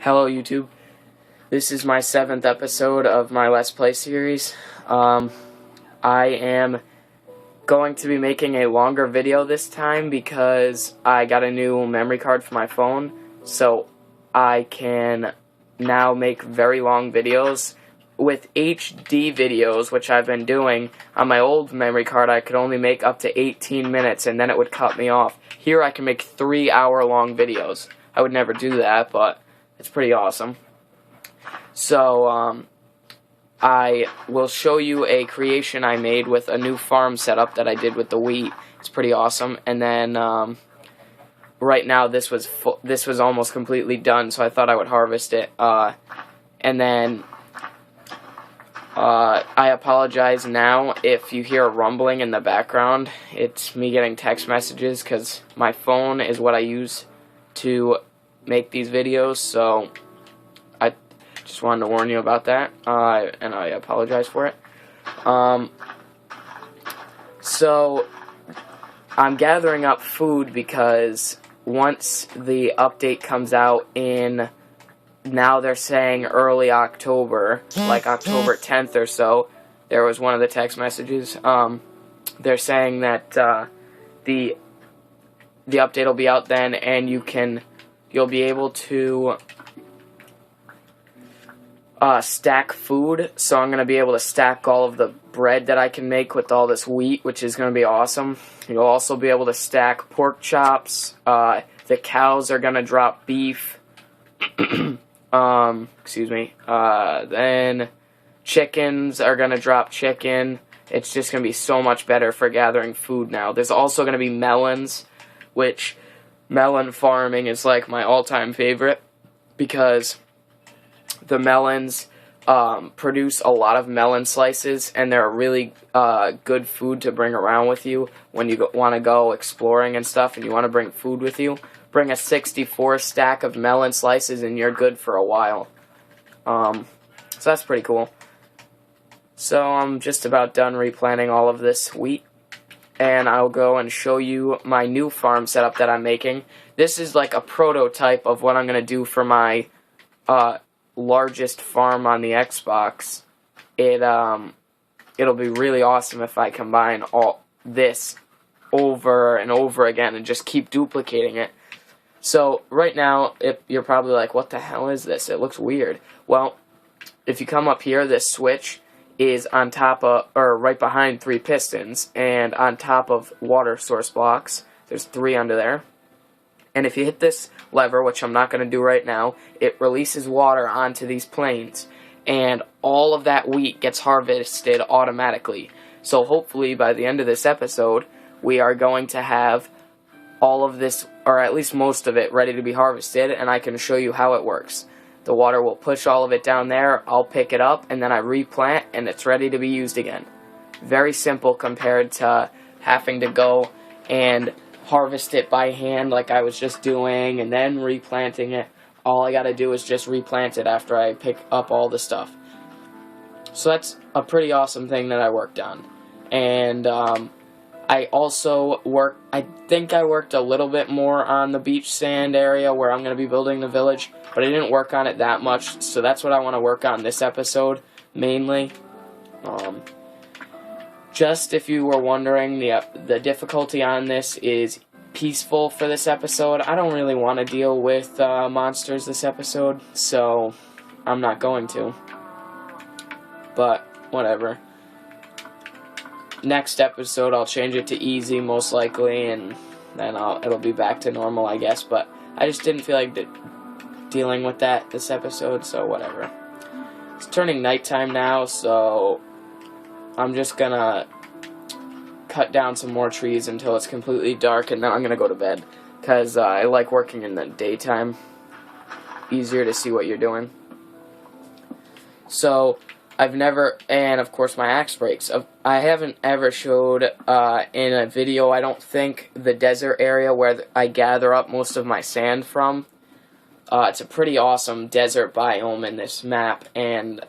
Hello YouTube. This is my 7th episode of my Let's Play series. I am going to be making a longer video this time because I got a new memory card for my phone, so I can now make very long videos. With HD videos, which I've been doing, on my old memory card I could only make up to 18 minutes and then it would cut me off. Here I can make 3-hour-long videos. I would never do that, but it's pretty awesome. So, I will show you a creation I made with a new farm setup that I did with the wheat. It's pretty awesome. And then, right now this was almost completely done, so I thought I would harvest it. And then, I apologize now if you hear a rumbling in the background. It's me getting text messages, because my phone is what I use to make these videos, so I just wanted to warn you about that, and I apologize for it. So I'm gathering up food because once the update comes out in, now they're saying early October, like October 10th or so, there was one of the text messages, they're saying that the update will be out then, and you'll be able to stack food. So I'm going to be able to stack all of the bread that I can make with all this wheat, which is going to be awesome. You'll also be able to stack pork chops. The cows are going to drop beef. Excuse me. Then chickens are going to drop chicken. It's just going to be so much better for gathering food now. There's also going to be melons, which melon farming is like my all-time favorite because the melons produce a lot of melon slices, and they're a really good food to bring around with you when you want to go exploring and stuff and you want to bring food with you. Bring a 64 stack of melon slices and you're good for a while. So that's pretty cool. So I'm just about done replanting all of this wheat, and I'll go and show you my new farm setup that I'm making. This is like a prototype of what I'm going to do for my largest farm on the Xbox. It'll be really awesome if I combine all this over and over again and just keep duplicating it. So right now, you're probably like, what the hell is this? It looks weird. Well, if you come up here, this switch is on top of, or right behind 3 pistons, and on top of water source blocks. There's 3 under there. And if you hit this lever, which I'm not going to do right now, it releases water onto these planes, and all of that wheat gets harvested automatically. So hopefully by the end of this episode, we are going to have all of this, or at least most of it, ready to be harvested, and I can show you how it works. The water will push all of it down there, I'll pick it up, and then I replant, and it's ready to be used again. Very simple compared to having to go and harvest it by hand like I was just doing, and then replanting it. All I gotta do is just replant it after I pick up all the stuff. So that's a pretty awesome thing that I worked on. And I also I think I worked a little bit more on the beach sand area where I'm going to be building the village, but I didn't work on it that much, so that's what I want to work on this episode, mainly. Just if you were wondering, the difficulty on this is peaceful for this episode. I don't really want to deal with monsters this episode, so I'm not going to. But, whatever. Next episode I'll change it to easy most likely, and then it'll be back to normal, I guess, but I just didn't feel like dealing with that this episode, so whatever. It's turning nighttime now, so I'm just gonna cut down some more trees until it's completely dark, and then I'm gonna go to bed, because I like working in the daytime. Easier to see what you're doing. So and of course my axe breaks. I haven't ever showed in a video, I don't think, the desert area where I gather up most of my sand from. It's a pretty awesome desert biome in this map, and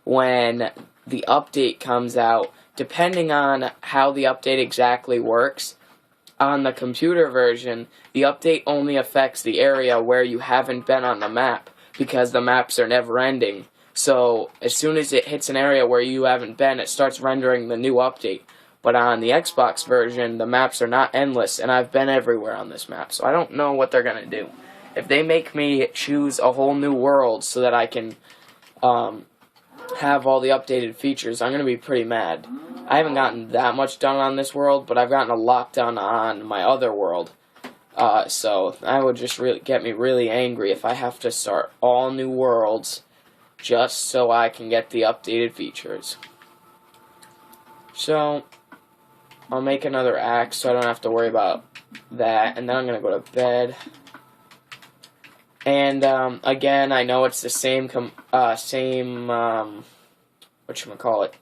when the update comes out, depending on how the update exactly works, on the computer version, the update only affects the area where you haven't been on the map. because the maps are never ending. So as soon as it hits an area where you haven't been, it starts rendering the new update. But on the Xbox version, the maps are not endless, and I've been everywhere on this map, so I don't know what they're going to do. If they make me choose a whole new world so that I can have all the updated features, I'm going to be pretty mad. I haven't gotten that much done on this world, but I've gotten a lot done on my other world. So that would just really get me really angry if I have to start all new worlds just so I can get the updated features. So I'll make another axe so I don't have to worry about that, and then I'm going to go to bed. And again, I know it's the same, whatchamacallit.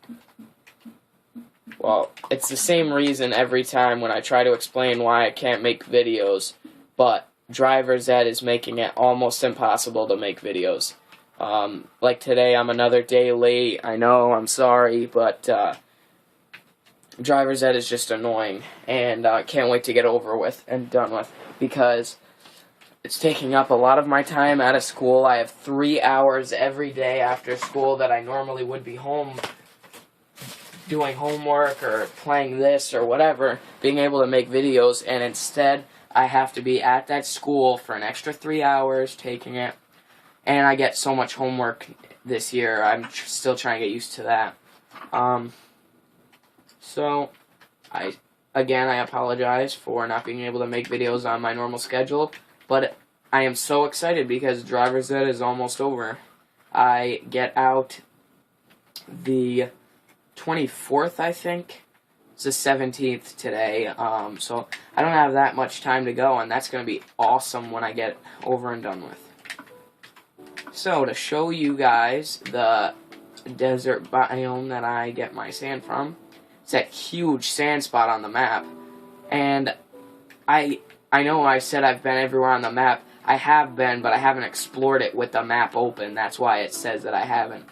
Well, it's the same reason every time when I try to explain why I can't make videos, but Driver's Ed is making it almost impossible to make videos. Like today, I'm another day late. I know, I'm sorry, but Driver's Ed is just annoying, and I can't wait to get over with and done with, because it's taking up a lot of my time out of school. I have 3 hours every day after school that I normally would be home doing homework or playing this or whatever, being able to make videos, and instead I have to be at that school for an extra 3 hours taking it, and I get so much homework this year. I'm still trying to get used to that. So, I apologize for not being able to make videos on my normal schedule, but I am so excited because Driver's Ed is almost over. I get out the 24th, I think. It's the 17th today, so I don't have that much time to go, and that's going to be awesome when I get over and done with. So, to show you guys the desert biome that I get my sand from, it's that huge sand spot on the map, and I know I said I've been everywhere on the map. I have been, but I haven't explored it with the map open. That's why it says that I haven't.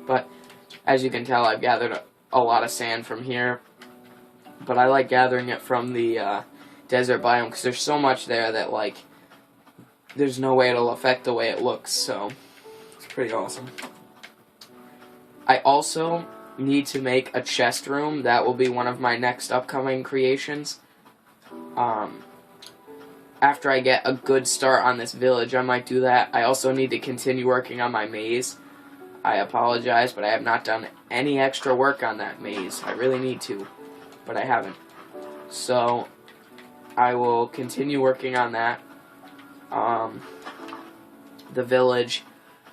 But as you can tell, I've gathered a lot of sand from here, but I like gathering it from the desert biome because there's so much there that, like, there's no way it'll affect the way it looks, so it's pretty awesome. I also need to make a chest room. That will be one of my next upcoming creations. After I get a good start on this village, I might do that. I also need to continue working on my maze. I apologize, but I have not done any extra work on that maze. I really need to, but I haven't. So, I will continue working on that. The village.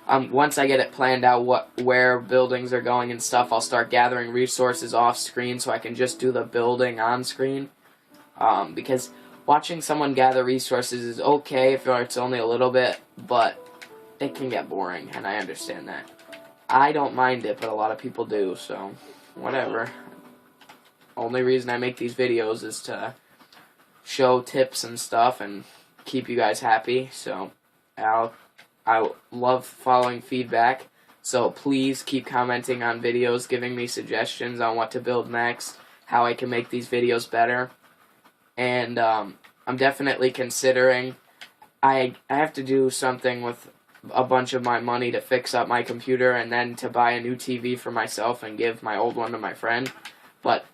Once I get it planned out where buildings are going and stuff, I'll start gathering resources off screen so I can just do the building on screen. Because watching someone gather resources is okay if it's only a little bit, but it can get boring, and I understand that. I don't mind it, but a lot of people do, so whatever. Only reason I make these videos is to show tips and stuff and keep you guys happy, so I love following feedback, so please keep commenting on videos, giving me suggestions on what to build next, how I can make these videos better, and I'm definitely considering, I have to do something with a bunch of my money to fix up my computer and then to buy a new TV for myself and give my old one to my friend, but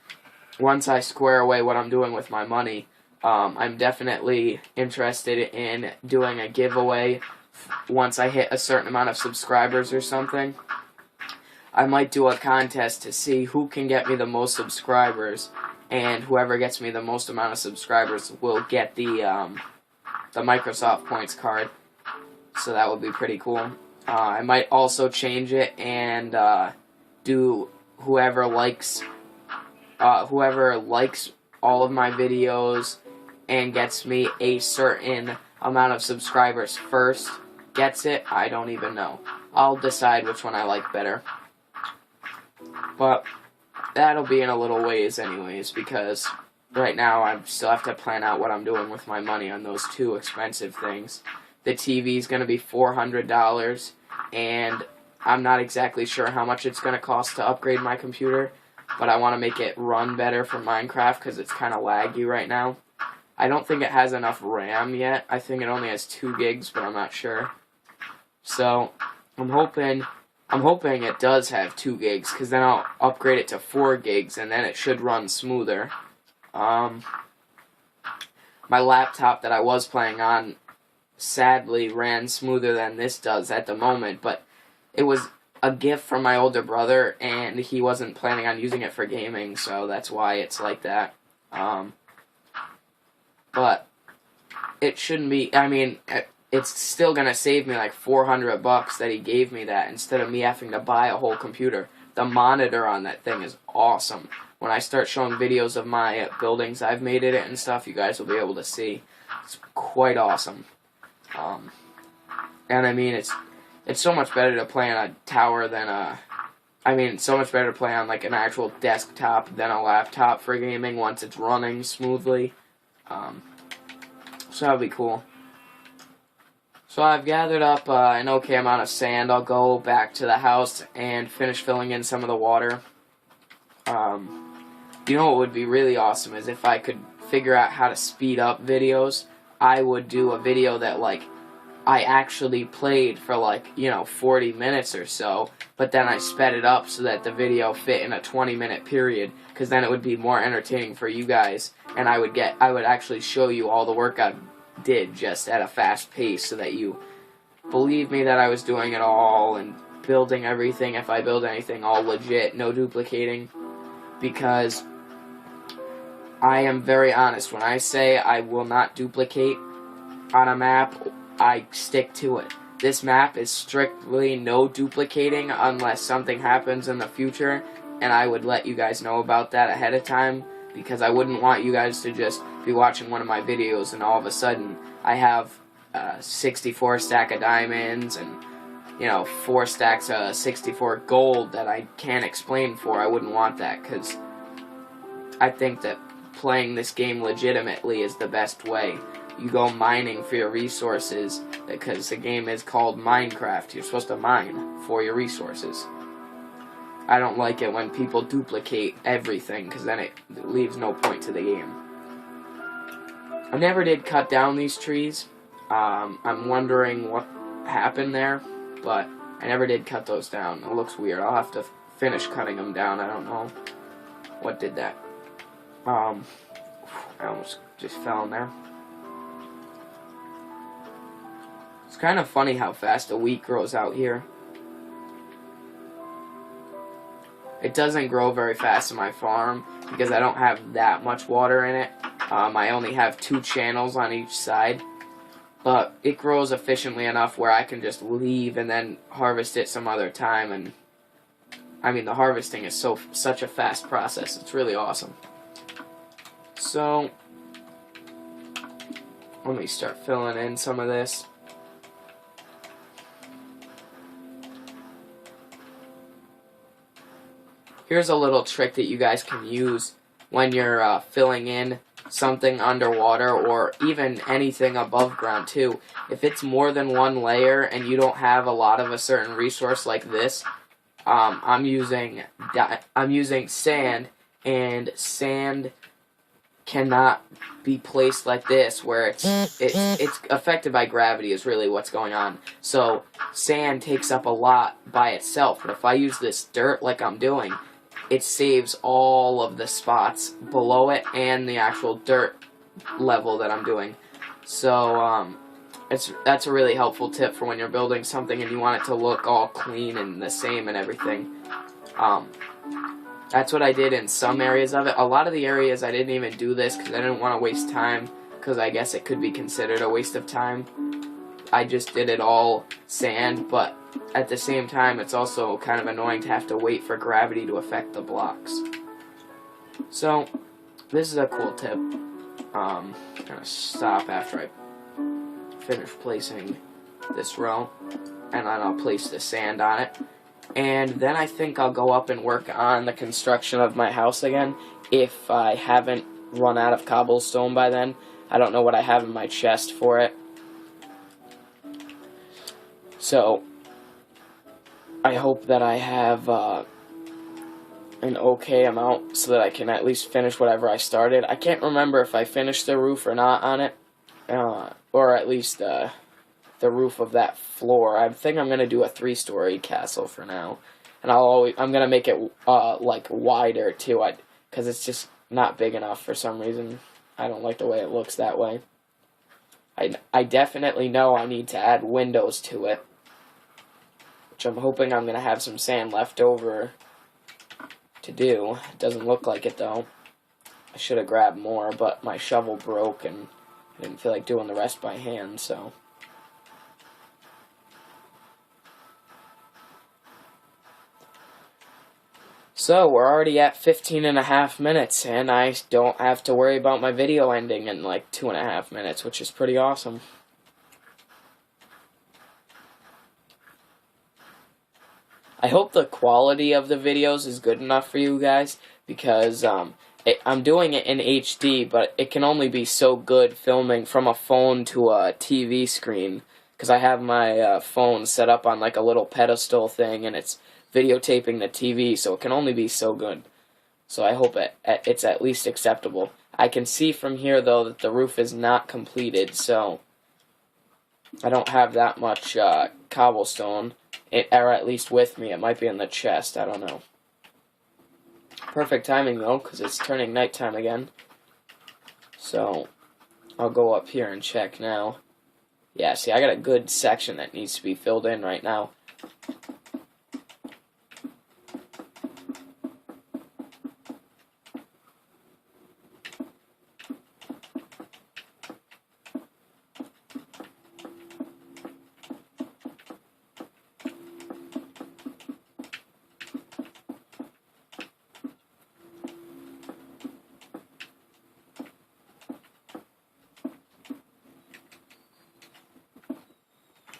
once I square away what I'm doing with my money, I'm definitely interested in doing a giveaway once I hit a certain amount of subscribers or something. I might do a contest to see who can get me the most subscribers, and whoever gets me the most amount of subscribers will get the Microsoft Points card. So that would be pretty cool. I might also change it and do whoever likes all of my videos and gets me a certain amount of subscribers first gets it. I don't even know. I'll decide which one I like better. But that'll be in a little ways anyways, because right now I still have to plan out what I'm doing with my money on those two expensive things. The TV is going to be $400, and I'm not exactly sure how much it's going to cost to upgrade my computer, but I want to make it run better for Minecraft because it's kind of laggy right now. I don't think it has enough RAM yet. I think it only has 2 gigs, but I'm not sure. So I'm hoping it does have 2 gigs, because then I'll upgrade it to 4 gigs, and then it should run smoother. My laptop that I was playing on sadly ran smoother than this does at the moment, but it was a gift from my older brother, and he wasn't planning on using it for gaming, so that's why it's like that. But it shouldn't be, I mean, it's still gonna save me like $400 that he gave me that, instead of me having to buy a whole computer. The monitor on that thing is awesome. When I start showing videos of my buildings I've made it and stuff, you guys will be able to see. It's quite awesome. And I mean, it's so much better to play on a tower than it's so much better to play on like an actual desktop than a laptop for gaming once it's running smoothly. So that'll be cool. So I've gathered up an okay amount of sand. I'll go back to the house and finish filling in some of the water. You know what would be really awesome is if I could figure out how to speed up videos. I would do a video that, like, I actually played for, like, 40 minutes or so, but then I sped it up so that the video fit in a 20-minute period, because then it would be more entertaining for you guys, and I would actually show you all the work I did just at a fast pace so that you believe me that I was doing it all and building everything, if I build anything, all legit, no duplicating, because I am very honest. When I say I will not duplicate on a map, I stick to it. This map is strictly no duplicating unless something happens in the future, and I would let you guys know about that ahead of time, because I wouldn't want you guys to just be watching one of my videos and all of a sudden I have 64 stack of diamonds and 4 stacks of 64 gold that I can't explain for. I wouldn't want that, because I think that playing this game legitimately is the best way. You go mining for your resources, because the game is called Minecraft. You're supposed to mine for your resources. I don't like it when people duplicate everything, because then it leaves no point to the game. I never did cut down these trees. I'm wondering what happened there, but I never did cut those down. It looks weird. I'll have to finish cutting them down. I don't know what did that. I almost just fell in there. It's kind of funny how fast a wheat grows out here. It doesn't grow very fast in my farm because I don't have that much water in it. I only have 2 channels on each side. But it grows efficiently enough where I can just leave and then harvest it some other time. And I mean, the harvesting is such a fast process. It's really awesome. So let me start filling in some of this. Here's a little trick that you guys can use when you're filling in something underwater, or even anything above ground too. If it's more than one layer and you don't have a lot of a certain resource like this, I'm using sand, and sand cannot be placed like this, where it's affected by gravity is really what's going on. So sand takes up a lot by itself, but if I use this dirt like I'm doing, it saves all of the spots below it and the actual dirt level that I'm doing. So that's a really helpful tip for when you're building something and you want it to look all clean and the same and everything. That's what I did in some areas of it. A lot of the areas I didn't even do this because I didn't want to waste time, because I guess it could be considered a waste of time. I just did it all sand, but at the same time it's also kind of annoying to have to wait for gravity to affect the blocks. So this is a cool tip. I'm gonna stop after I finish placing this row, and then I'll place the sand on it. And then I think I'll go up and work on the construction of my house again, if I haven't run out of cobblestone by then. I don't know what I have in my chest for it. So I hope that I have an okay amount so that I can at least finish whatever I started. I can't remember if I finished the roof or not on it, or at least the roof of that floor. I think I'm gonna do a 3-story castle for now, and I'm gonna make it like wider too, because it's just not big enough for some reason. I don't like the way it looks that way. I definitely know I need to add windows to it, which I'm hoping I'm gonna have some sand left over to do. It doesn't look like it though. I should have grabbed more, but my shovel broke and I didn't feel like doing the rest by hand, so. So, we're already at 15.5 minutes, and I don't have to worry about my video ending in like 2.5 minutes, which is pretty awesome. I hope the quality of the videos is good enough for you guys, because I'm doing it in HD, but it can only be so good filming from a phone to a TV screen, because I have my phone set up on like a little pedestal thing, and it's videotaping the TV, so it can only be so good. So I hope it's at least acceptable. I can see from here, though, that the roof is not completed, so I don't have that much cobblestone. Or at least with me. It might be in the chest. I don't know. Perfect timing, though, because it's turning nighttime again. So, I'll go up here and check now. Yeah, see, I got a good section that needs to be filled in right now.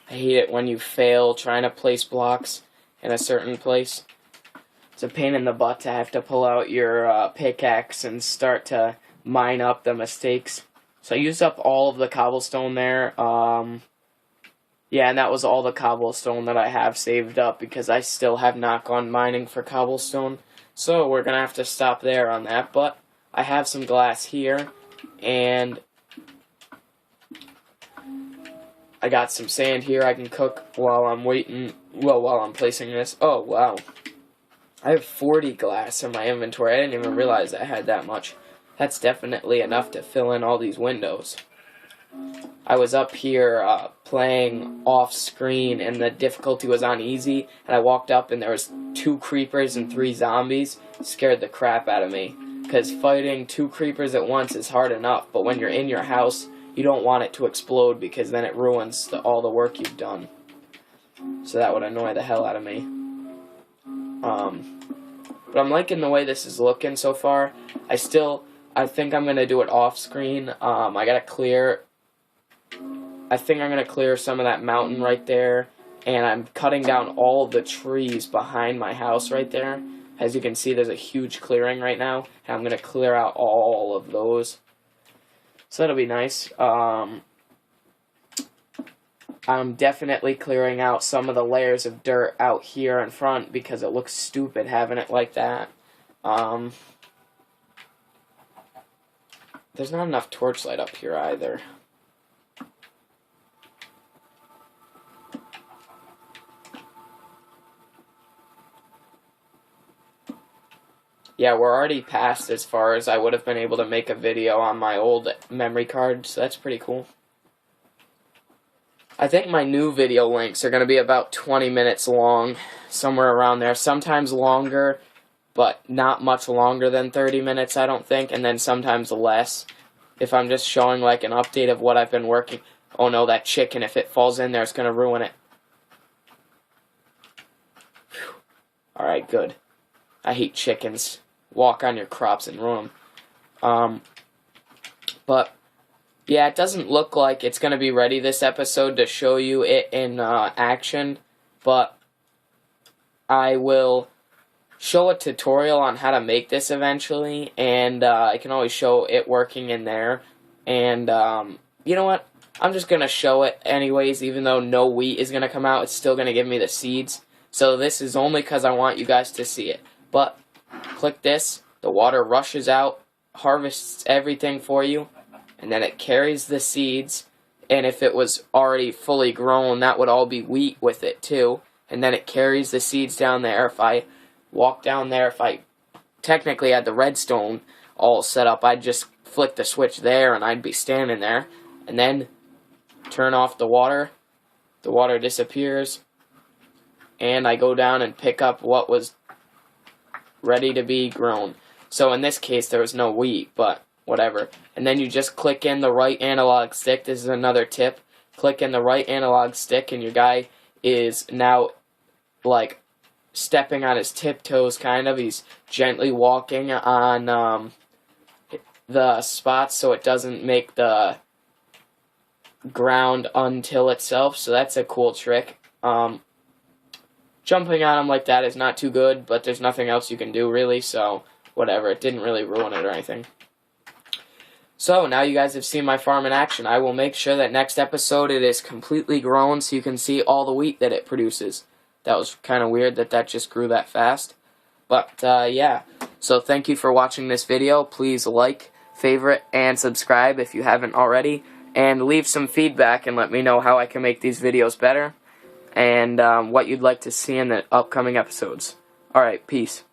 I hate it when you fail trying to place blocks in a certain place. It's a pain in the butt to have to pull out your pickaxe and start to mine up the mistakes. So I used up all of the cobblestone there. Yeah, and that was all the cobblestone that I have saved up, because I still have not gone mining for cobblestone. So we're going to have to stop there on that. But I have some glass here, and I got some sand here I can cook while I'm waiting, well, while I'm placing this. Oh, wow. I have 40 glass in my inventory. I didn't even realize I had that much. That's definitely enough to fill in all these windows. I was up here playing off screen, and the difficulty was on easy, and I walked up and there was 2 creepers and 3 zombies. It scared the crap out of me, because fighting 2 creepers at once is hard enough, but when you're in your house, you don't want it to explode, because then it ruins all the work you've done. So that would annoy the hell out of me. But I'm liking the way this is looking so far. I think I'm going to do it off screen. I think I'm going to clear some of that mountain right there, and I'm cutting down all the trees behind my house right there. As you can see, there's a huge clearing right now, and I'm going to clear out all of those. So that'll be nice. I'm definitely clearing out some of the layers of dirt out here in front, because it looks stupid having it like that. There's not enough torchlight up here either. Yeah, we're already past as far as I would have been able to make a video on my old memory card, so that's pretty cool. I think my new video links are going to be about 20 minutes long, somewhere around there. Sometimes longer, but not much longer than 30 minutes, I don't think, and then sometimes less. If I'm just showing like an update of what I've been working. Oh no, that chicken, if it falls in there, it's going to ruin it. Alright, good. I hate chickens. Walk on your crops and ruin them. But yeah, it doesn't look like it's going to be ready this episode to show you it in action, but I will show a tutorial on how to make this eventually, and I can always show it working in there. And you know what? I'm just going to show it anyways, even though no wheat is going to come out. It's still going to give me the seeds. So this is only because I want you guys to see it. But click this, the water rushes out, harvests everything for you, and then it carries the seeds. And if it was already fully grown, that would all be wheat with it too. And then it carries the seeds down there. If I walk down there, if I technically had the redstone all set up, I'd just flick the switch there and I'd be standing there. And then turn off the water disappears, and I go down and pick up what was ready to be grown. So in this case there was no wheat, but whatever. And then you just click in the right analog stick. This is another tip. Click in the right analog stick and your guy is now like stepping on his tiptoes kind of. He's gently walking on the spots so it doesn't make the ground until itself, so that's a cool trick. Jumping on him like that is not too good, but there's nothing else you can do really, so whatever. It didn't really ruin it or anything. So now you guys have seen my farm in action. I will make sure that next episode it is completely grown so you can see all the wheat that it produces. That was kind of weird that just grew that fast. But yeah, so thank you for watching this video. Please like, favorite, and subscribe if you haven't already. And leave some feedback and let me know how I can make these videos better. And what you'd like to see in the upcoming episodes. Alright, peace.